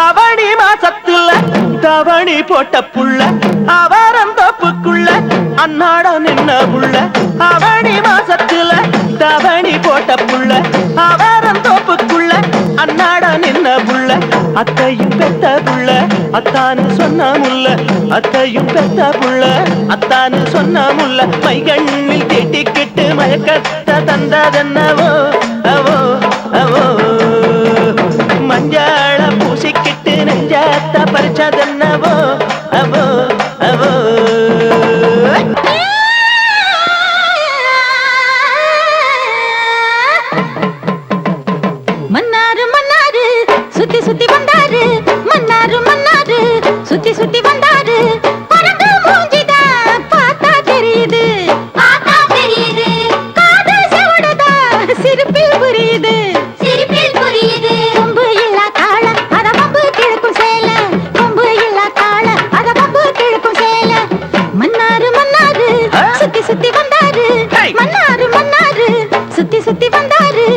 அவனி மாசத்துல தவணி போட்ட புள்ள அவரம் தப்புக்குள்ள அன்னாட நின்ன புள்ள அவனி மாசத்துல தவணி போட்ட புள்ள அவரம் தோப்புக்குள்ள அன்னாட நின்ன புள்ள அத்தையும் பெத்த புள்ள அத்தானு சொன்ன முல்ல அத்தையும் பெத்த புள்ள அத்தானு சொன்ன முல்ல மைகண்ணில் தேட்டிக்கிட்டு மயக்கத்த தந்ததென்னவோ அவோ அவோ மஞ்சள பூசிக்கிட்டு நெஞ்சத்த பறிச்சதென்னவோ அவோ அவோ மன்னாரு மன்னாரு சுத்தி சுத்தி வந்தாரு மன்னாரு மன்னாரு சுத்தி சுத்தி வந்தாரு பறந்து மூஞ்சிதா பார்த்தா தெரியுது காதல் செவடுதா சிரிப்பில் புரியுது கொம்பு இல்லா காள அத பம்பு கிழக்கும் சேல கொம்பு இல்லா காள அத பம்பு கிழக்கும் சேல மன்னாரு மன்னாரு சுத்தி சுத்தி வந்தாரு மன்னாரு மன்னாரு சுத்தி சுத்தி வந்தாரு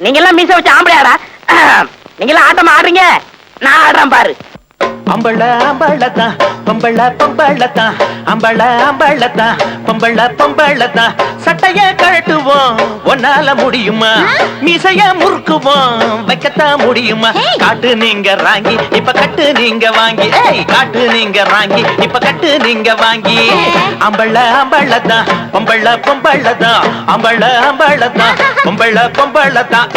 நீங்க எல்லாம் மீச வச்சு ஆம்பளையாடா நீங்க எல்லாம் ஆட்டமா ஆடுறீங்க நான் ஆடுறேன் பாரு அம்பள அம்பளத்தான் பொம்பள பொம்பளத்தான் அம்பள அம்பளத்தான் பொம்பள பொம்பளத்தான் சட்டைய கழட்டுவோம் ஒன்னால முடியுமா மீசைய முறுக்குவோம் வைக்கத்தான் முடியுமா காட்டு நீங்க ராங்கி இப்ப கட்டு நீங்க வாங்கி காட்டு நீங்க ராங்கி இப்ப கட்டு நீங்க வாங்கி அம்பள அம்பளத்தான் பொம்பள பொம்பளத்தான் அம்பள அம்பளத்தான் பொம்பள பொம்பளத்தான்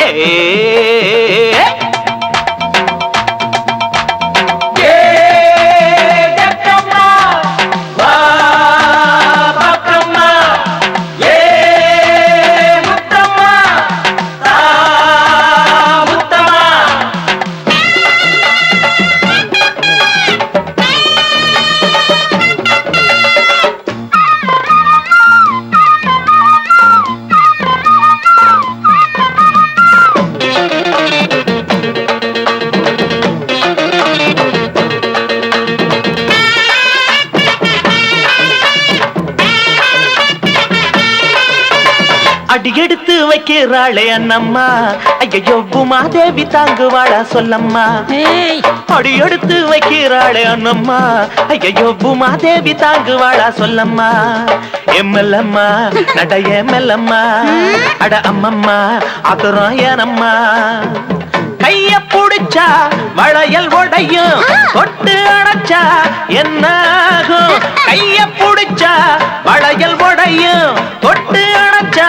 அடி எடுத்து வைக்கிறாளே அண்ணம்மா ஐயோ பூமாதேவி தாங்குவாளா சொல்லம்மா அடி எடுத்து வைக்கிறாளே அண்ணம்மா ஐயோ பூமாதேவி தாங்குவாளா சொல்லம்மா எம்மல்லம்மா நடைய மெல்லம்மா அட அம்மம்மா ஆத்துறோம் ஏனம்மா கைய புடிச்சா வளையல் உடையும் தொட்டு அணைச்சா என்னாகும் கைய புடிச்சா வளையல் உடையும் தொட்டு அணைச்சா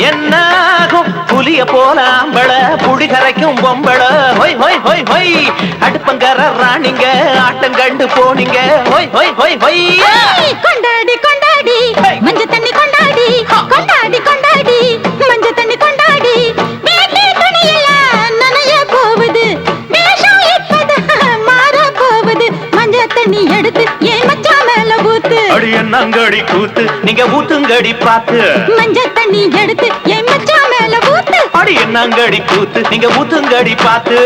என்னாகும் புலிய போல ஆம்பள புடி கரைக்கும் பொம்பள ஹொய் ஹொய் ஹொய் ஹொய் அடுப்பங்கர ராணிங்க ஆட்டம் கண்டு போனீங்க ஹொய் ஹொய் ஹொய் ஹொய் கொண்டாடி கொண்டாடி மஞ்ச தண்ணி கொண்டாடி கொண்டாடி கொண்டாடி மஞ்ச தண்ணி கொண்டாடி வீட்டு துணியெல்லாம் நனைய போகுது வேஷம் இப்பதான் மாற போகுது மஞ்ச தண்ணி எடுத்து ஏன் மச்சா மேல ஊத்து அடி என்னங்கடி கூத்து நீங்க ஊத்துங்கடி பாத்து மஞ்ச தண்ணி எடுத்து ஏன் மச்சா மேல ஊத்து அடி என்னங்கடி கூத்து நீங்க ஊத்துங்கடி பாத்து